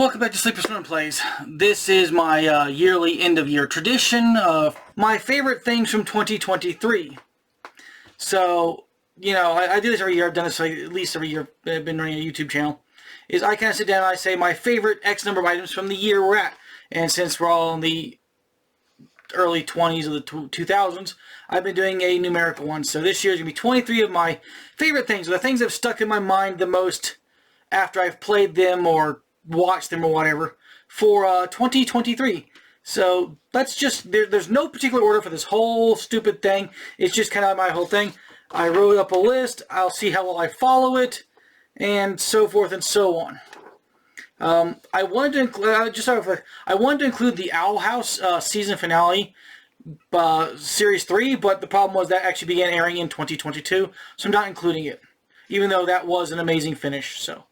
Welcome back to SleeplessRonin Plays. This is my yearly end-of-year tradition of my favorite things from 2023. So, you know, I do this every year. I've done this like, at least every year I've been running a YouTube channel. Is I kind of sit down and I say my favorite X number of items from the year we're at. And since we're all in the early 20s or the 2000s, I've been doing a numerical one. So this year is going to be 23 of my favorite things, or the things that have stuck in my mind the most after I've played them or watch them or whatever for 2023. So let's just, there's no particular order for this whole stupid thing. It's just kind of my whole thing. I wrote up a list. I'll see how well I follow it, and so forth and so on. I wanted to include, I wanted to include the Owl House season finale, series 3, but the problem was that actually began airing in 2022, so I'm not including it, even though that was an amazing finish. So.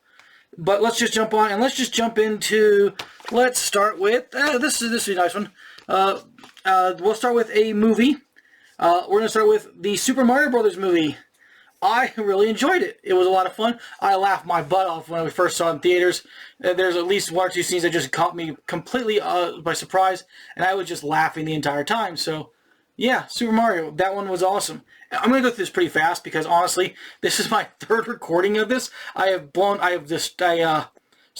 But let's just jump on, and let's just jump into, let's start with, this is a nice one. We'll start with a movie. We're going to start with the Super Mario Brothers movie. I really enjoyed it. It was a lot of fun. I laughed my butt off when we first saw it in theaters. There's at least one or two scenes that just caught me completely by surprise, and I was just laughing the entire time. So, yeah, Super Mario, that one was awesome. I'm going to go through this pretty fast because, honestly, this is my third recording of this. I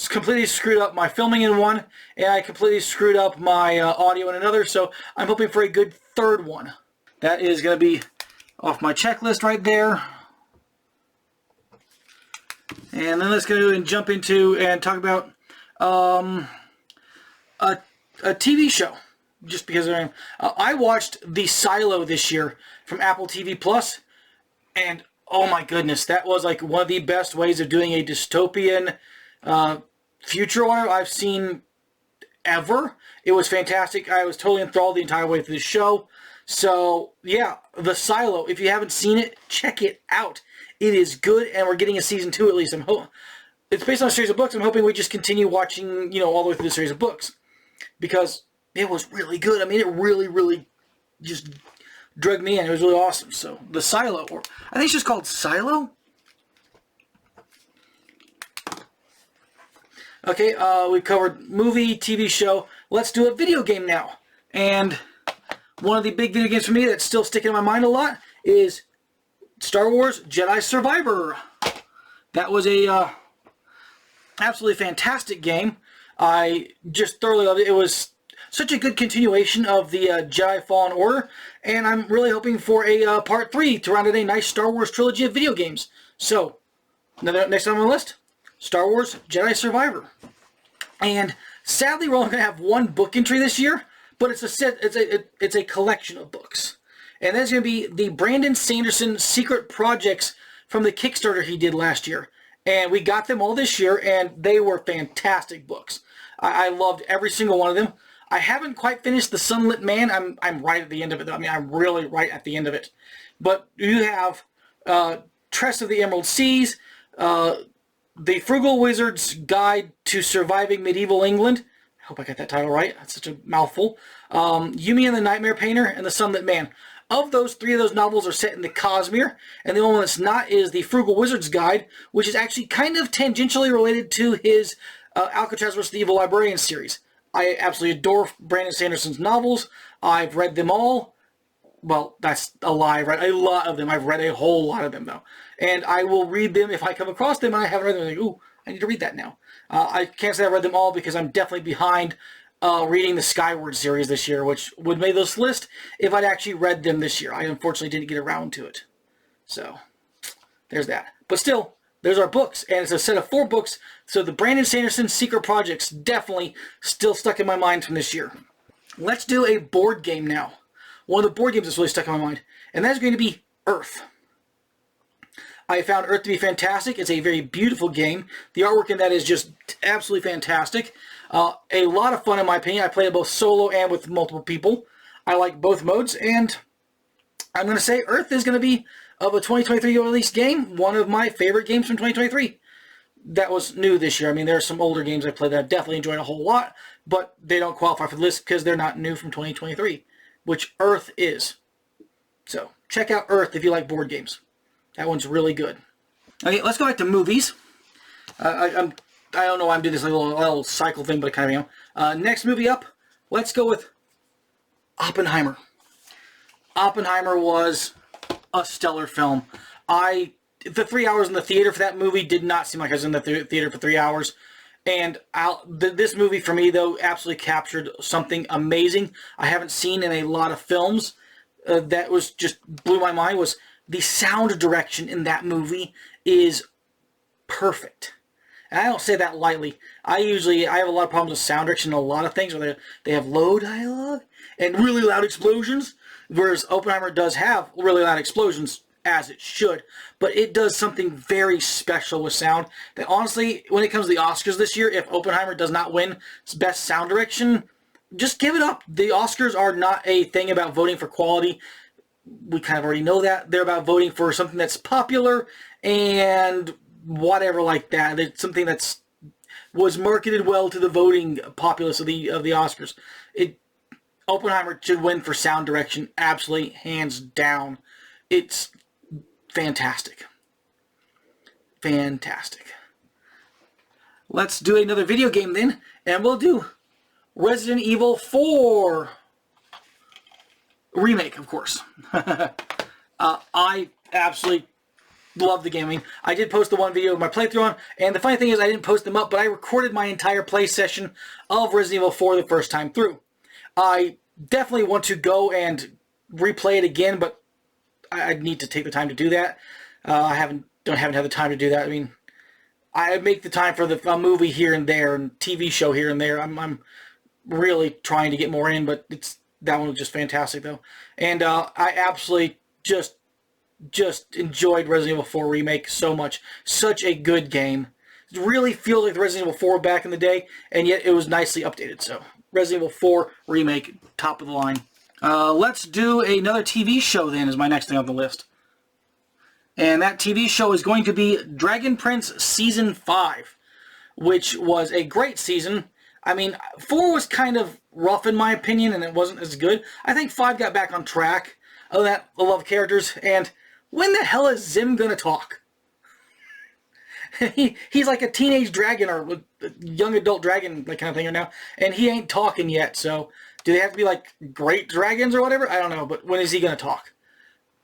completely screwed up my filming in one, and I completely screwed up my audio in another, so I'm hoping for a good third one. That is going to be off my checklist right there. And then let's go and jump into and talk about a TV show. Just because I watched The Silo this year from Apple TV Plus, and oh my goodness, that was like one of the best ways of doing a dystopian future horror I've seen ever. It was fantastic. I was totally enthralled the entire way through the show. So yeah, The Silo. If you haven't seen it, check it out. It is good, and we're getting a season 2 at least. It's based on a series of books. I'm hoping we just continue watching, you know, all the way through the series of books, because it was really good. I mean, it really just drug me in. It was really awesome. So, The Silo, or I think it's just called Silo. Okay, we've covered movie, TV show. Let's do a video game now. And one of the big video games for me that's still sticking in my mind a lot is Star Wars Jedi Survivor. That was a absolutely fantastic game. I just thoroughly loved it. It was such a good continuation of the Jedi Fallen Order, and I'm really hoping for a part 3 to round out a nice Star Wars trilogy of video games. So, next on my list, Star Wars Jedi Survivor. And sadly, we're only going to have one book entry this year, but it's a collection of books. And that's going to be the Brandon Sanderson Secret Projects from the Kickstarter he did last year. And we got them all this year, and they were fantastic books. I loved every single one of them. I haven't quite finished The Sunlit Man. I'm right at the end of it, though. I mean, I'm really right at the end of it. But you have Tress of the Emerald Seas, The Frugal Wizard's Guide to Surviving Medieval England. I hope I got that title right. That's such a mouthful. Yumi and the Nightmare Painter, and The Sunlit Man. Of those, 3 of those novels are set in the Cosmere, and the only one that's not is The Frugal Wizard's Guide, which is actually kind of tangentially related to his Alcatraz vs. the Evil Librarian series. I absolutely adore Brandon Sanderson's novels. I've read them all. Well, that's a lie. I've read a lot of them. I've read a whole lot of them, though. And I will read them if I come across them and I haven't read them. I'm like, ooh, I need to read that now. I can't say I've read them all because I'm definitely behind reading the Skyward series this year, which would make this list if I'd actually read them this year. I unfortunately didn't get around to it. So, there's that. But still, there's our books, and it's a set of 4 books, so the Brandon Sanderson Secret Projects definitely still stuck in my mind from this year. Let's do a board game now. One of the board games that's really stuck in my mind, and that's going to be Earth. I found Earth to be fantastic. It's a very beautiful game. The artwork in that is just absolutely fantastic. A lot of fun in my opinion. I played it both solo and with multiple people. I like both modes, and I'm going to say Earth is going to be, of a 2023 release game, one of my favorite games from 2023. That was new this year. I mean, there are some older games I played that I've definitely enjoyed a whole lot, but they don't qualify for the list because they're not new from 2023, which Earth is. So, check out Earth if you like board games. That one's really good. Okay, let's go back to movies. I'm I don't know why I'm doing this little cycle thing, but I kind of am. Next movie up, let's go with Oppenheimer. Oppenheimer was a stellar film. The 3 hours in the theater for that movie did not seem like I was in the theater for 3 hours. And this movie, for me, though, absolutely captured something amazing I haven't seen in a lot of films. That was just blew my mind. Was the sound direction in that movie is perfect. And I don't say that lightly. I have a lot of problems with sound direction in a lot of things where they have low dialogue and really loud explosions, whereas Oppenheimer does have really loud explosions, as it should, but it does something very special with sound that honestly, when it comes to the Oscars this year, if Oppenheimer does not win Best Sound Direction, just give it up. The Oscars are not a thing about voting for quality. We kind of already know that. They're about voting for something that's popular and whatever like that. It's something that's was marketed well to the voting populace of the Oscars. Oppenheimer should win for sound direction, absolutely, hands down. It's fantastic. Fantastic. Let's do another video game then, and we'll do Resident Evil 4 Remake, of course. I absolutely love the game. I mean, I did post the one video of my playthrough on, and the funny thing is I didn't post them up, but I recorded my entire play session of Resident Evil 4 the first time through. I definitely want to go and replay it again, but I need to take the time to do that. I haven't had the time to do that. I mean, I make the time for a movie here and there and TV show here and there. I'm really trying to get more in, but that one was just fantastic though. And I absolutely just enjoyed Resident Evil 4 Remake so much. Such a good game. It really feels like the Resident Evil 4 back in the day, and yet it was nicely updated. So Resident Evil 4 Remake, top of the line. Let's do another TV show then, is my next thing on the list. And that TV show is going to be Dragon Prince Season 5, which was a great season. I mean, 4 was kind of rough in my opinion, and it wasn't as good. I think 5 got back on track. Other than that, I love characters, and when the hell is Zim gonna talk? He's like a teenage dragon, or a young adult dragon, like kind of thing right now, and he ain't talking yet, so... Do they have to be like great dragons or whatever? I don't know, but when is he going to talk?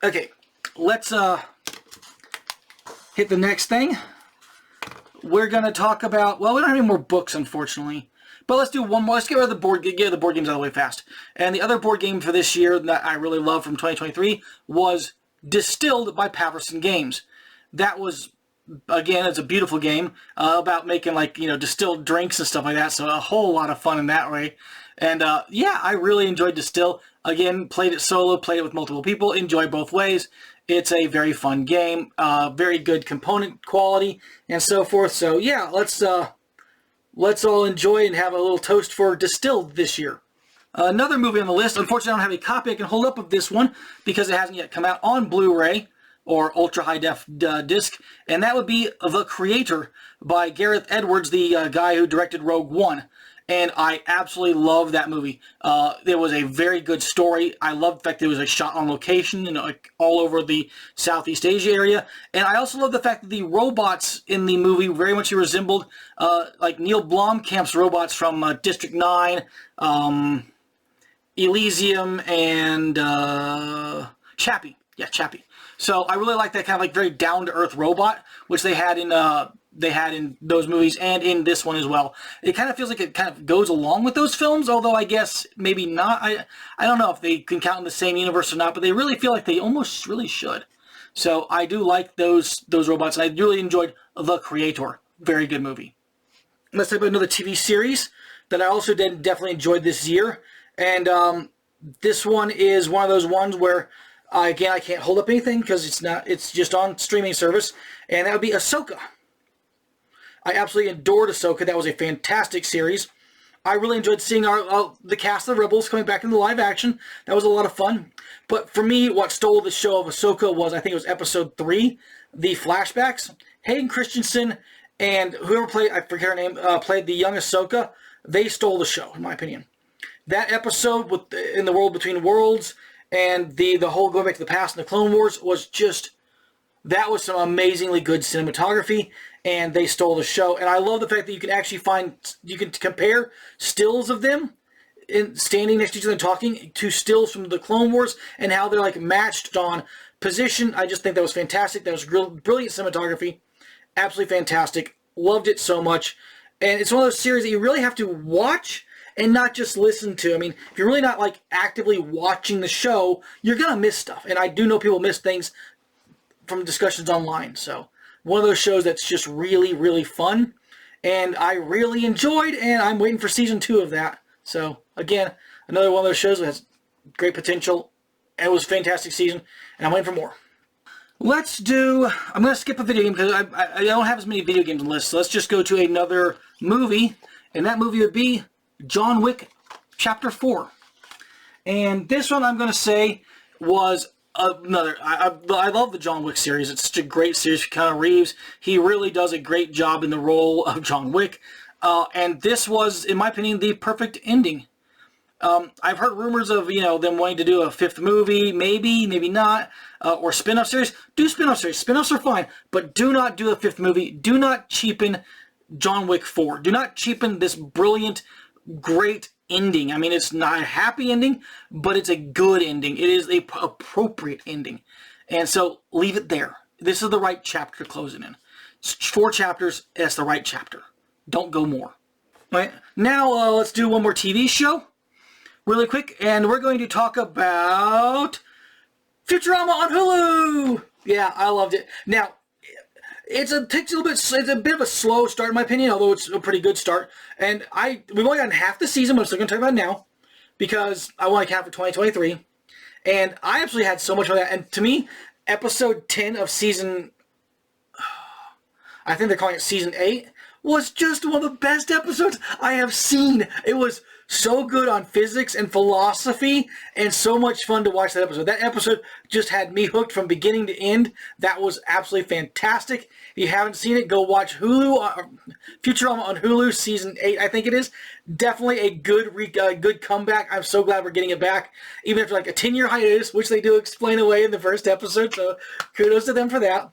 Okay, let's hit the next thing. We're going to talk about, well, we don't have any more books, unfortunately. But let's do one more. Let's get rid of get the board games out of the way fast. And the other board game for this year that I really love from 2023 was Distilled by Paverson Games. That was, again, it's a beautiful game about making, like, distilled drinks and stuff like that. So a whole lot of fun in that way. And, yeah, I really enjoyed Distill. Again, played it solo, played it with multiple people, enjoyed both ways. It's a very fun game, very good component quality, and so forth. So, yeah, let's all enjoy and have a little toast for Distilled this year. Another movie on the list, unfortunately I don't have a copy I can hold up of this one because it hasn't yet come out on Blu-ray or Ultra High Def disc, and that would be The Creator by Gareth Edwards, the guy who directed Rogue One. And I absolutely love that movie. It was a very good story. I love the fact that it was like shot on location, like all over the Southeast Asia area. And I also love the fact that the robots in the movie very much resembled like Neil Blomkamp's robots from District 9, Elysium, and Chappie. Yeah, Chappie. So I really like that kind of like very down-to-earth robot, which they had in those movies and in this one as well. It kind of feels like it kind of goes along with those films, although I guess maybe not. I don't know if they can count in the same universe or not, but they really feel like they almost really should. So I do like those robots, and I really enjoyed The Creator. Very good movie. Let's talk about another TV series that I also definitely enjoyed this year, and this one is one of those ones where again I can't hold up anything because it's just on streaming service, and that would be Ahsoka. I absolutely adored Ahsoka. That was a fantastic series. I really enjoyed seeing the cast of the Rebels coming back into live action. That was a lot of fun. But for me, what stole the show of Ahsoka was, I think it was episode 3, the flashbacks. Hayden Christensen and whoever played, I forget her name, played the young Ahsoka. They stole the show, in my opinion. That episode in the World Between Worlds and the whole going back to the past and the Clone Wars was just, that was some amazingly good cinematography. and they stole the show. And I love the fact that you can compare stills of them standing next to each other and talking to stills from the Clone Wars and how they're like matched on position. I just think that was fantastic. That was brilliant cinematography. Absolutely fantastic. Loved it so much. And it's one of those series that you really have to watch and not just listen to. I mean, if you're really not like actively watching the show, you're going to miss stuff. And I do know people miss things from discussions online. So one of those shows that's just really, really fun. And I really enjoyed, and I'm waiting for season 2 of that. So again, another one of those shows that has great potential. It was a fantastic season, and I'm waiting for more. I'm going to skip a video game because I don't have as many video games on the list. So let's just go to another movie, and that movie would be John Wick Chapter 4. And this one I'm going to say was another. I love the John Wick series. It's such a great series. Keanu Reeves, he really does a great job in the role of John Wick. And this was, in my opinion, the perfect ending. I've heard rumors of, them wanting to do a 5th movie, maybe not, or spin-off series. Do spin-off series. Spin-offs are fine, but do not do a 5th movie. Do not cheapen John Wick 4. Do not cheapen this brilliant, great ending. I mean, it's not a happy ending, but it's a good ending. It is a appropriate ending. And so, leave it there. This is the right chapter to close it in. It's 4 chapters, that's the right chapter. Don't go more. All right, now let's do one more TV show really quick, and we're going to talk about Futurama on Hulu. Yeah, I loved it. Now, it's a bit of a slow start in my opinion, although it's a pretty good start. And we've only gotten half the season, but I'm still going to talk about it now because I want to count for 2023. And I absolutely had so much fun with that. And to me, episode 10 of season, I think they're calling it season 8, was just one of the best episodes I have seen. It was so good on physics and philosophy, and so much fun to watch that episode. That episode just had me hooked from beginning to end. That was absolutely fantastic. If you haven't seen it, go watch Futurama on Hulu, season 8, I think it is. Definitely a good comeback. I'm so glad we're getting it back, even after like a 10-year hiatus, which they do explain away in the first episode, so kudos to them for that.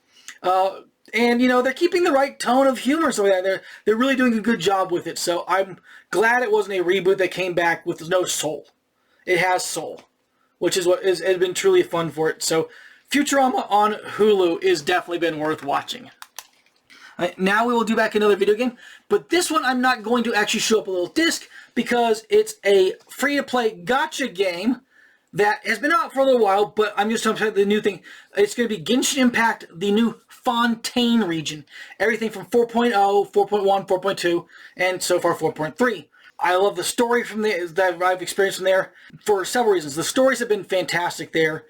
And, they're keeping the right tone of humor, so they're really doing a good job with it. So I'm glad it wasn't a reboot that came back with no soul. It has soul, which is what has been truly fun for it. So Futurama on Hulu is definitely been worth watching. Right, now we will do back another video game, but this one I'm not going to actually show up a little disc because it's a free-to-play gacha game that has been out for a little while, but I'm just talking about the new thing. It's going to be Genshin Impact, the new Fontaine region. Everything from 4.0, 4.1, 4.2, and so far 4.3. I love the story from there that I've experienced from there for several reasons. The stories have been fantastic there,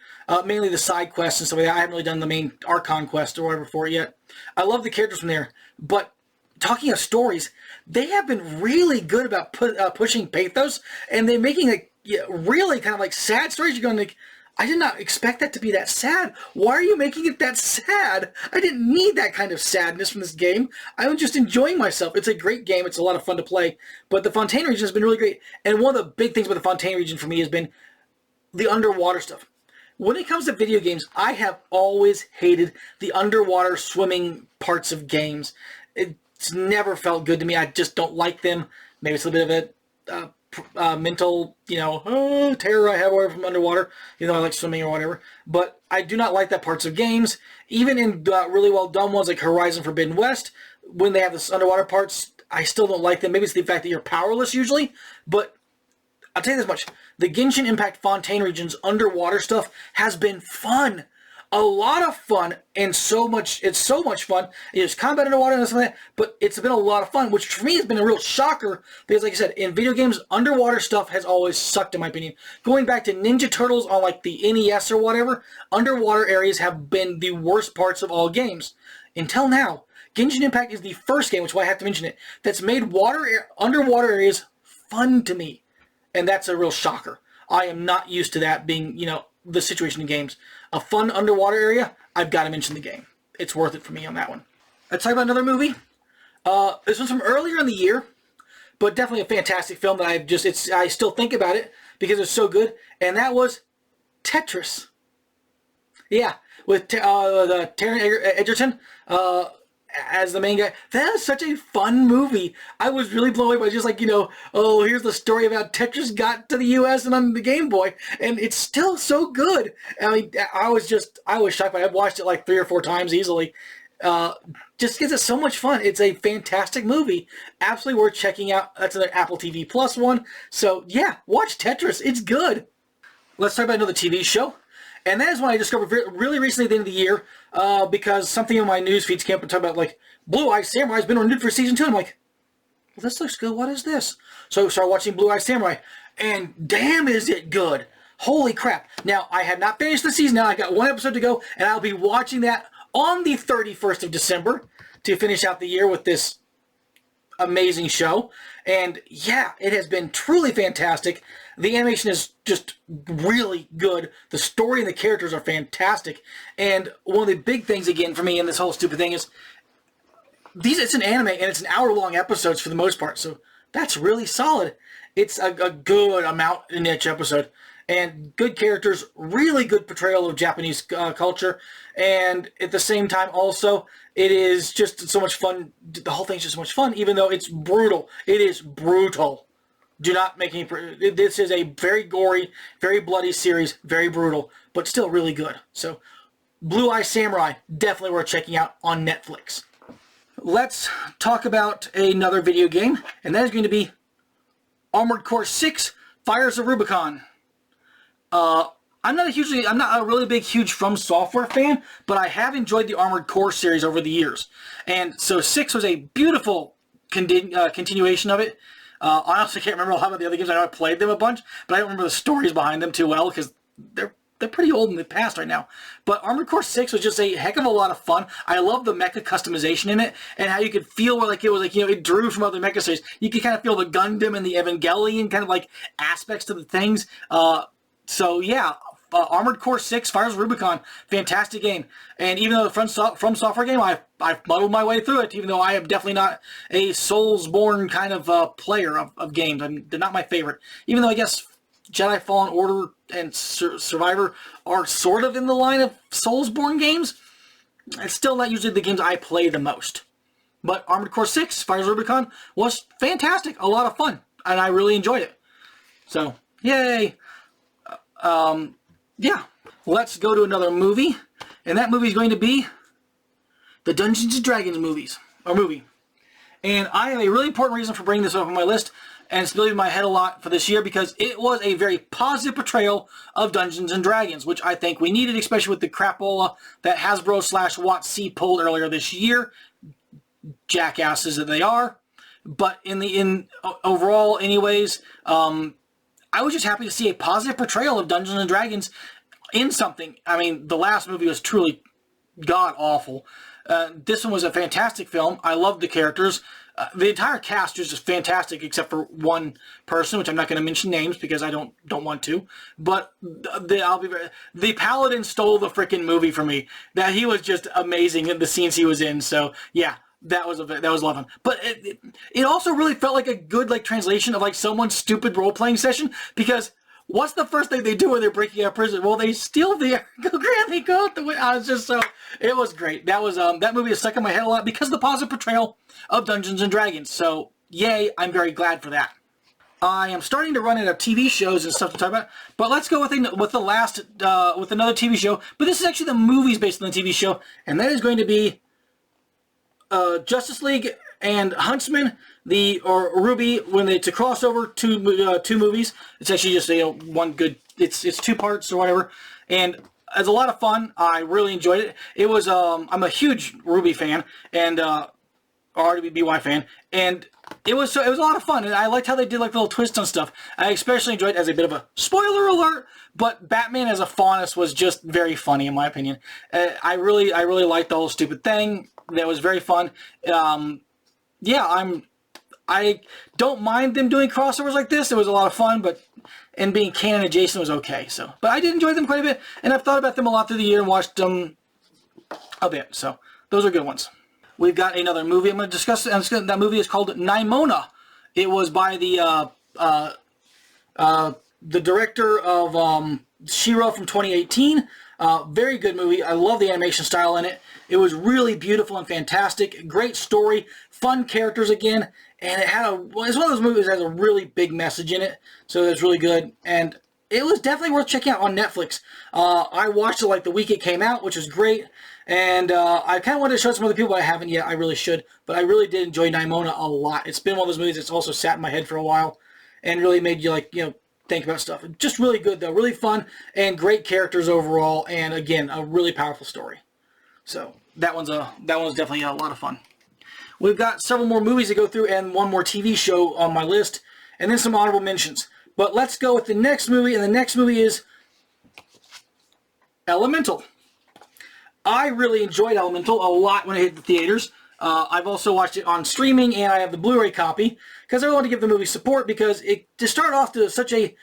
mainly the side quests and stuff like that. I haven't really done the main Archon quest or whatever for it yet. I love the characters from there, but talking of stories, they have been really good about pushing pathos, and they're making really kind of like sad stories. You're going like, I did not expect that to be that sad. Why are you making it that sad? I didn't need that kind of sadness from this game. I was just enjoying myself. It's a great game. It's a lot of fun to play. But the Fontaine region has been really great. And one of the big things about the Fontaine region for me has been the underwater stuff. When it comes to video games, I have always hated the underwater swimming parts of games. It's never felt good to me. I just don't like them. Maybe it's a bit of a mental, terror I have from underwater, I like swimming or whatever. But I do not like that parts of games. Even in really well done ones like Horizon Forbidden West, when they have this underwater parts, I still don't like them. Maybe it's the fact that you're powerless usually, but I'll tell you this much. The Genshin Impact Fontaine region's underwater stuff has been fun. A lot of fun, and it's so much fun. It's combat underwater and stuff like that, but it's been a lot of fun, which for me has been a real shocker, because like I said, in video games, underwater stuff has always sucked in my opinion. Going back to Ninja Turtles on like the NES or whatever, underwater areas have been the worst parts of all games. Until now, Genshin Impact is the first game, which is why I have to mention it, that's made underwater areas fun to me. And that's a real shocker. I am not used to that being, the situation in games. A fun underwater area, I've got to mention the game. It's worth it for me on that one. Let's talk about another movie. This one's from earlier in the year, but definitely a fantastic film that I still think about it because it's so good, and that was Tetris. Yeah, with Taron Egerton as the main guy. That is such a fun movie. I was really blown away by just like, you know, oh, here's the story about Tetris got to the U.S. and on the Game Boy, and it's still so good. I mean, I was shocked by it. I've watched it like 3 or 4 times easily. Just because it's so much fun. It's a fantastic movie. Absolutely worth checking out. That's another Apple TV Plus one. So yeah, watch Tetris. It's good. Let's talk about another TV show. And that is one I discovered really recently at the end of the year, because something in my news feeds came up and talked about, like, Blue Eye Samurai has been renewed for season 2. I'm like, well, this looks good. What is this? So I started watching Blue Eye Samurai, and damn is it good. Holy crap. Now, I have not finished the season now. I got 1 episode to go, and I'll be watching that on the 31st of December to finish out the year with this amazing show. And yeah, it has been truly fantastic. The animation is just really good. The story and the characters are fantastic. And one of the big things, again, for me in this whole stupid thing is, it's an anime and it's an hour-long episodes for the most part. So that's really solid. It's a good amount in each episode. And good characters, really good portrayal of Japanese culture. And at the same time, also, it is just so much fun. The whole thing's just so much fun, even though it's brutal. It is brutal. Do not make any... This is a very gory, very bloody series, very brutal, but still really good. So, Blue Eye Samurai, definitely worth checking out on Netflix. Let's talk about another video game, and that is going to be Armored Core 6: Fires of Rubicon. I'm not a really big, huge From Software fan, but I have enjoyed the Armored Core series over the years. And so 6 was a beautiful continuation of it. I honestly can't remember a lot of the other games. I know I played them a bunch, but I don't remember the stories behind them too well because they're pretty old in the past right now. But Armored Core 6 was just a heck of a lot of fun. I love the mecha customization in it and how you could feel like it was like, you know, it drew from other mecha series. You could kind of feel the Gundam and the Evangelion kind of like aspects to the things. So yeah, Armored Core 6, Fires of Rubicon, fantastic game. And even though From Software game, I've muddled my way through it, even though I am definitely not a Souls-born kind of player of games. They're not my favorite. Even though I guess Jedi Fallen Order and Survivor are sort of in the line of Souls-born games, it's still not usually the games I play the most. But Armored Core 6, Fires of Rubicon, was fantastic, a lot of fun, and I really enjoyed it. So, yay! Yeah, let's go to another movie, and that movie is going to be the Dungeons & Dragons movie. And I have a really important reason for bringing this up on my list, and it's really in my head a lot for this year, because it was a very positive portrayal of Dungeons & Dragons, which I think we needed, especially with the crapola that Hasbro/WotC pulled earlier this year. Jackasses that they are. But overall, anyways, I was just happy to see a positive portrayal of Dungeons & Dragons in something. I mean, the last movie was truly god-awful. This one was a fantastic film. I loved the characters. The entire cast was just fantastic, except for one person, which I'm not going to mention names because I don't want to. But the Paladin stole the freaking movie for me. That he was just amazing in the scenes he was in. So yeah. That was loving. But it also really felt like a good translation of someone's stupid role-playing session, because what's the first thing they do when they're breaking out of prison? Well, they steal the Granny Goat. I was just it was great. That was that movie is stuck in my head a lot because of the positive portrayal of Dungeons & Dragons. So yay, I'm very glad for that. I am starting to run out of TV shows and stuff to talk about, but let's go with another TV show. But this is actually the movies based on the TV show, and that is going to be Justice League and Huntsman, or RWBY, when it's a crossover, two movies. It's actually just one good. It's 2 parts or whatever, and it's a lot of fun. I really enjoyed it. It was I'm a huge RWBY fan and RWBY fan, and it was a lot of fun, and I liked how they did little twists on stuff. I especially enjoyed, as a bit of a spoiler alert, but Batman as a Faunus was just very funny in my opinion. I really liked the whole stupid thing. That was very fun. Yeah, I don't mind them doing crossovers like this. It was a lot of fun, and being canon adjacent was okay. So, but I did enjoy them quite a bit, and I've thought about them a lot through the year and watched them a bit. So those are good ones. We've got another movie I'm going to discuss, and that movie is called Nimona. It was by the director of She-Ra from 2018. Very good movie. I love the animation style in it. It was really beautiful and fantastic. Great story, fun characters again, and it's one of those movies that has a really big message in it, so it's really good. And it was definitely worth checking out on Netflix. I watched it like the week it came out, which was great. And I kind of wanted to show some other people, but I haven't yet. I really should. But I really did enjoy Nimona a lot. It's been one of those movies that's also sat in my head for a while and really made you, think about stuff. Just really good, though. Really fun and great characters overall. And, again, a really powerful story. So that one's definitely a lot of fun. We've got several more movies to go through and one more TV show on my list. And then some honorable mentions. But let's go with the next movie. And the next movie is Elemental. I really enjoyed Elemental a lot when it hit the theaters. I've also watched it on streaming, and I have the Blu-ray copy, because I want to give the movie support, because to start off to such a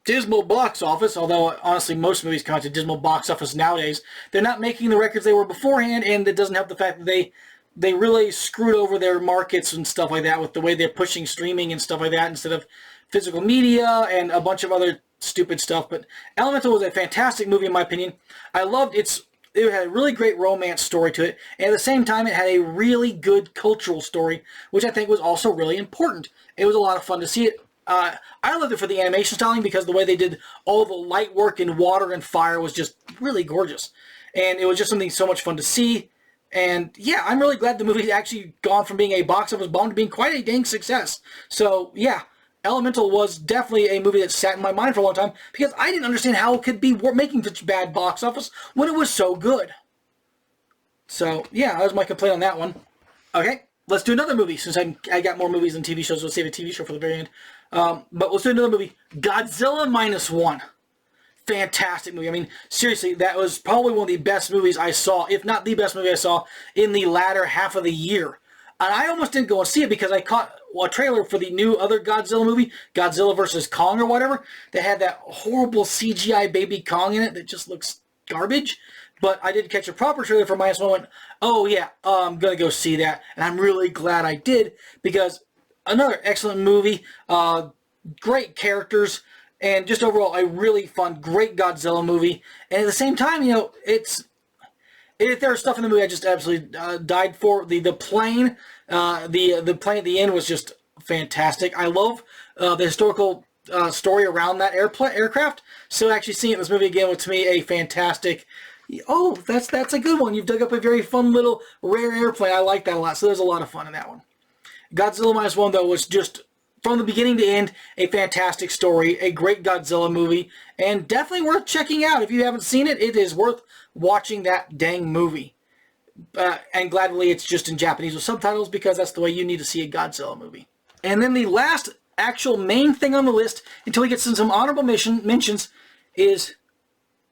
dismal box office, although honestly most movies come to dismal box office nowadays, they're not making the records they were beforehand, and it doesn't help the fact that they really screwed over their markets and stuff like that with the way they're pushing streaming and stuff like that instead of physical media and a bunch of other stupid stuff. But Elemental was a fantastic movie in my opinion. I loved it had a really great romance story to it, and at the same time it had a really good cultural story, which I think was also really important. It was a lot of fun to see it. I loved it for the animation styling, because the way they did all the light work in water and fire was just really gorgeous. And it was just something so much fun to see. And yeah, I'm really glad the movie actually gone from being a box office bomb to being quite a dang success. So yeah, Elemental was definitely a movie that sat in my mind for a long time, because I didn't understand how it could be making such bad box office when it was so good. So yeah, that was my complaint on that one. Okay, let's do another movie. Since I got more movies than TV shows, we'll save a TV show for the very end. But let's do another movie. Godzilla Minus One. Fantastic movie. I mean, seriously, that was probably one of the best movies I saw, if not the best movie I saw, in the latter half of the year. And I almost didn't go and see it because I caught a trailer for the new other Godzilla movie, Godzilla vs. Kong or whatever, that had that horrible CGI baby Kong in it that just looks garbage. But I did catch a proper trailer for Minus One and went, oh yeah, I'm going to go see that. And I'm really glad I did, because another excellent movie, great characters, and just overall a really fun, great Godzilla movie. And at the same time, there was stuff in the movie I just absolutely died for. The plane, the plane at the end was just fantastic. I love the historical story around that aircraft. So actually seeing it in this movie again was to me a fantastic. Oh, that's a good one. You've dug up a very fun little rare airplane. I like that a lot. So there's a lot of fun in that one. Godzilla Minus One though was just, from the beginning to end, a fantastic story, a great Godzilla movie, and definitely worth checking out. If you haven't seen it, it is worth watching that dang movie. And gladly it's just in Japanese with subtitles, because that's the way you need to see a Godzilla movie. And then the last actual main thing on the list, until we get to some honorable mentions, is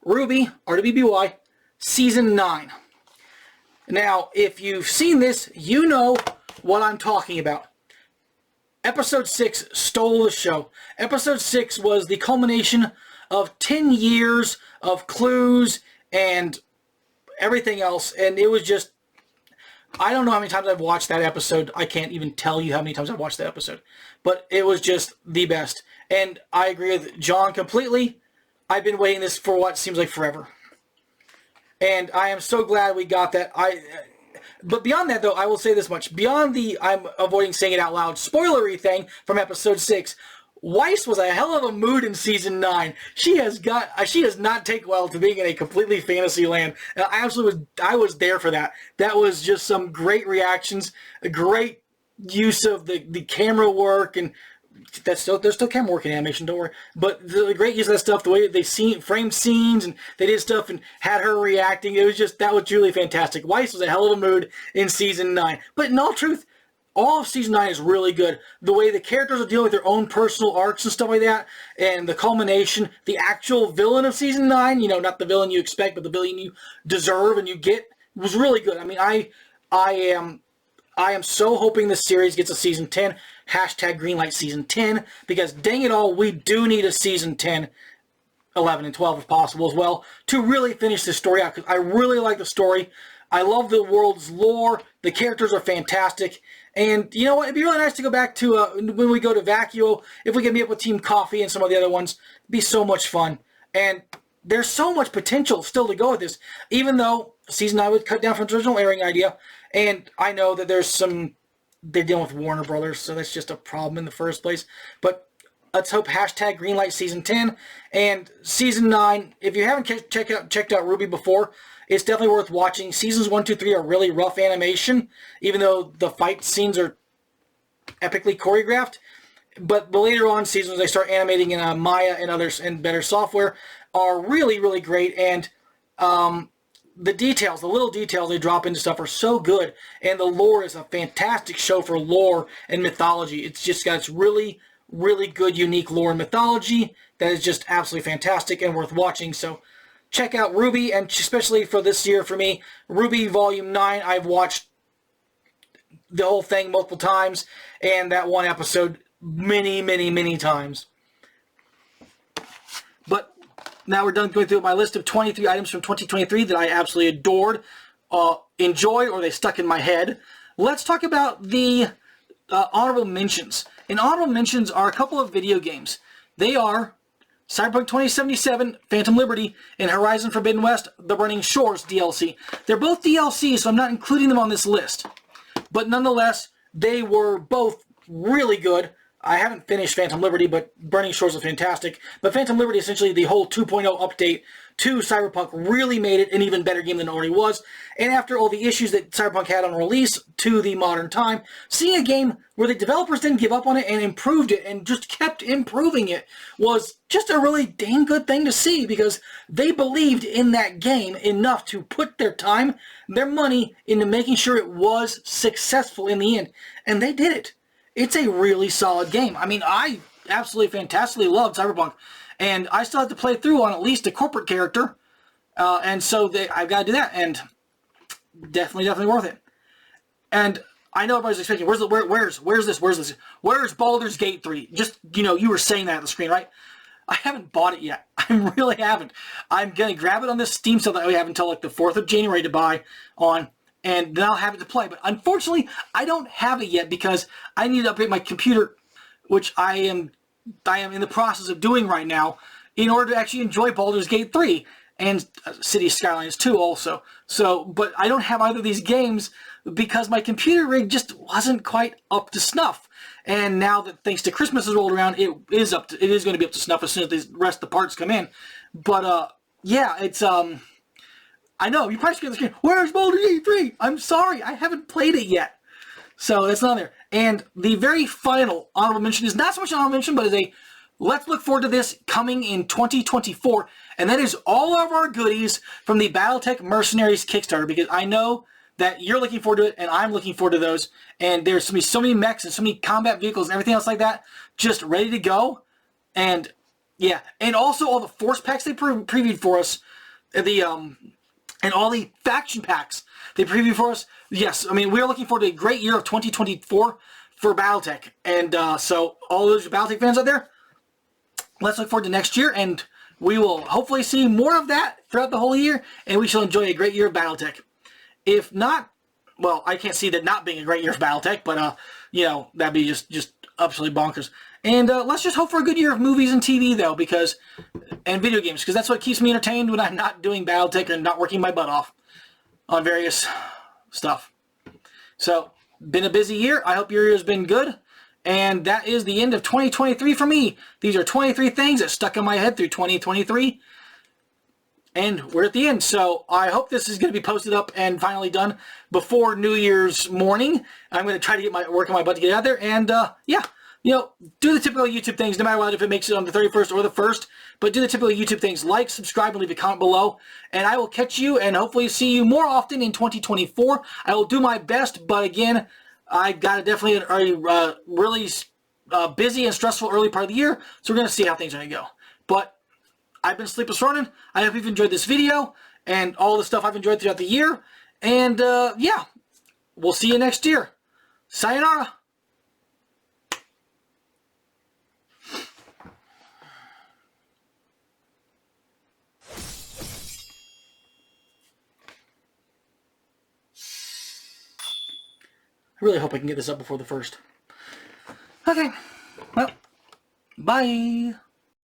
RWBY Season 9. Now, if you've seen this, you know what I'm talking about. Episode 6 stole the show. Episode 6 was the culmination of 10 years of clues and everything else, and it was just, I don't know how many times I've watched that episode. I can't even tell you how many times I've watched that episode. But it was just the best. And I agree with John completely. I've been waiting this for what seems like forever. And I am so glad we got that. But beyond that, though, I will say this much. Beyond the, I'm avoiding saying it out loud, spoilery thing from Episode 6, Weiss was a hell of a mood in Season 9. She does not take well to being in a completely fantasy land. And I was there for that. That was just some great reactions, a great use of the camera work, and there's still camera work in animation, don't worry. But the great use of that stuff, the way they framed scenes, and they did stuff and had her reacting, that was truly fantastic. Weiss was a hell of a mood in Season 9. But in all truth, all of Season 9 is really good. The way the characters are dealing with their own personal arcs and stuff like that, and the culmination, the actual villain of Season 9, not the villain you expect, but the villain you deserve and you get, was really good. I mean, I am so hoping this series gets a Season 10, hashtag Greenlight Season 10, because dang it all, we do need a Season 10, 11, and 12 if possible as well, to really finish this story out, because I really like the story. I love the world's lore, the characters are fantastic, and you know what, it'd be really nice to go back to, when we go to Vacuo, if we can meet up with Team Coffee and some of the other ones, it'd be so much fun. And there's so much potential still to go with this, even though Season 9 would cut down from its original airing idea. And I know that they're dealing with Warner Brothers, so that's just a problem in the first place. But let's hope hashtag Greenlight Season 10 and Season 9. If you haven't checked out RWBY before, it's definitely worth watching. Seasons 1, 2, 3 are really rough animation, even though the fight scenes are epically choreographed. But the later on seasons, they start animating in Maya and others and better software, are really, really great. And the details, the little details they drop into stuff are so good. And the lore is a fantastic show for lore and mythology. It's just got its really, really good, unique lore and mythology that is just absolutely fantastic and worth watching. So check out RWBY, and especially for this year for me, RWBY Volume 9, I've watched the whole thing multiple times, and that one episode many, many, many times. But now we're done going through my list of 23 items from 2023 that I absolutely adored, enjoyed, or they stuck in my head. Let's talk about the honorable mentions. And honorable mentions are a couple of video games. They are Cyberpunk 2077, Phantom Liberty, and Horizon Forbidden West, The Burning Shores DLC. They're both DLC, so I'm not including them on this list. But nonetheless, they were both really good. I haven't finished Phantom Liberty, but Burning Shores is fantastic. But Phantom Liberty, essentially the whole 2.0 update to Cyberpunk, really made it an even better game than it already was. And after all the issues that Cyberpunk had on release to the modern time, seeing a game where the developers didn't give up on it and improved it and just kept improving it was just a really dang good thing to see, because they believed in that game enough to put their time, their money into making sure it was successful in the end. And they did it. It's a really solid game. I mean, I absolutely fantastically loved Cyberpunk, and I still have to play through on at least a corporate character, and so I've got to do that, and definitely worth it. And I know everybody's expecting, where's this? Where's Baldur's Gate 3? Just, you were saying that on the screen, right? I haven't bought it yet. I really haven't. I'm going to grab it on this Steam sale that we have until like the 4th of January to buy on, and then I'll have it to play. But unfortunately, I don't have it yet because I need to update my computer, which I am in the process of doing right now, in order to actually enjoy Baldur's Gate 3 and City Skylines 2 also. So, but I don't have either of these games because my computer rig just wasn't quite up to snuff. And now that thanks to Christmas has rolled around, it is going to be up to snuff as soon as the rest of the parts come in. But yeah, it's I know, you probably see on the screen, where's Baldur's Gate 3? I'm sorry, I haven't played it yet. So that's not there. And the very final honorable mention is not so much an honorable mention, but is let's look forward to this coming in 2024. And that is all of our goodies from the Battletech Mercenaries Kickstarter, because I know that you're looking forward to it, and I'm looking forward to those. And there's going to be so many mechs and so many combat vehicles and everything else like that just ready to go. And yeah, and also all the force packs they previewed for us, and all the faction packs they previewed for us. Yes, I mean, we're looking forward to a great year of 2024 for Battletech. And so all those Battletech fans out there, let's look forward to next year, and we will hopefully see more of that throughout the whole year, and we shall enjoy a great year of Battletech. If not, well, I can't see that not being a great year of Battletech, but, that'd be just absolutely bonkers. And let's just hope for a good year of movies and TV, though, and video games, because that's what keeps me entertained when I'm not doing Battletech and not working my butt off on various stuff. So, been a busy year. I hope your year has been good. And that is the end of 2023 for me. These are 23 things that stuck in my head through 2023. And we're at the end. So I hope this is going to be posted up and finally done before New Year's morning. I'm going to try to get work on my butt to get out there. And yeah, do the typical YouTube things, no matter what, if it makes it on the 31st or the 1st. But do the typical YouTube things. Like, subscribe, and leave a comment below. And I will catch you and hopefully see you more often in 2024. I will do my best, but again, I've got definitely a really busy and stressful early part of the year, so we're going to see how things are going to go. But I've been SleeplessRonin. I hope you've enjoyed this video and all the stuff I've enjoyed throughout the year. And yeah, we'll see you next year. Sayonara. I really hope I can get this up before the 1st. Okay, well, bye.